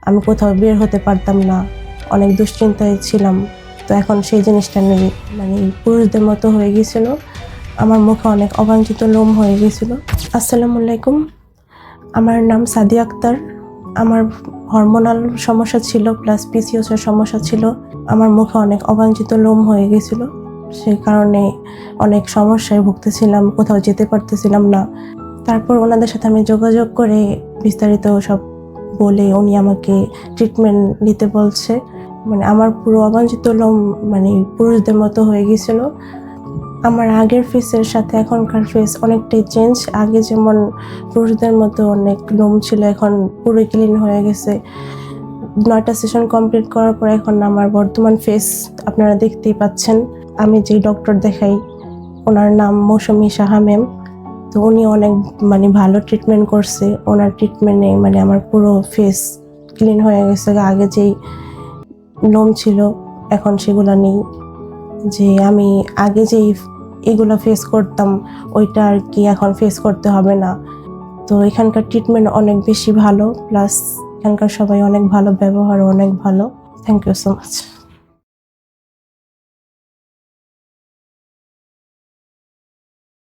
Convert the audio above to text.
আমি কোথাও বের হতে পারতাম না, অনেক দুশ্চিন্তায় ছিলাম। তো এখন সেই জিনিসটা নেই, মানে পুরুষদের মতো হয়ে গিয়েছিল। আমার মুখে অনেক অবাঞ্ছিত লোম হয়ে গিয়েছিল। আসসালামু আলাইকুম, আমার নাম সাদিয়া আক্তার। আমার হরমোনাল সমস্যা ছিল, প্লাস পিসিওসের সমস্যা ছিল। আমার মুখে অনেক অবাঞ্ছিত লোম হয়ে গেছিলো, সেই কারণে অনেক সমস্যায় ভুগতেছিলাম, কোথাও যেতে পারতেছিলাম না। তারপর ওনাদের সাথে আমি যোগাযোগ করে বিস্তারিত সব বলে উনি আমাকে ট্রিটমেন্ট নিতে বলছে। মানে আমার পুরো অবাঞ্ছিত লোম মানে পুরুষদের মতো হয়ে গিয়েছিল। আমার আগের ফেসের সাথে এখনকার ফেস অনেকটাই চেঞ্জ। আগে যেমন পুরুষদের মতো অনেক লোম ছিল, এখন পুরো ক্লিন হয়ে গেছে। 9টা সেশন কমপ্লিট করার পর এখন আমার বর্তমান ফেস আপনারা দেখতেই পাচ্ছেন। আমি যেই ডক্টর দেখাই ওনার নাম মৌসুমী সাহা ম্যাম। তো উনি অনেক মানে ভালো ট্রিটমেন্ট করছে। ওনার ট্রিটমেন্টে মানে আমার পুরো ফেস ক্লিন হয়ে গেছে। আগে যেই লোম ছিল এখন সেগুলো নেই। যে আমি আগে যেই এগুলো ফেস করতাম ওইটা আর কি এখন ফেস করতে হবে না। তো এখানকার ট্রিটমেন্ট অনেক বেশি ভালো, প্লাস এখানকার সবাই অনেক ভালো, ব্যবহার অনেক ভালো। Thank you so much.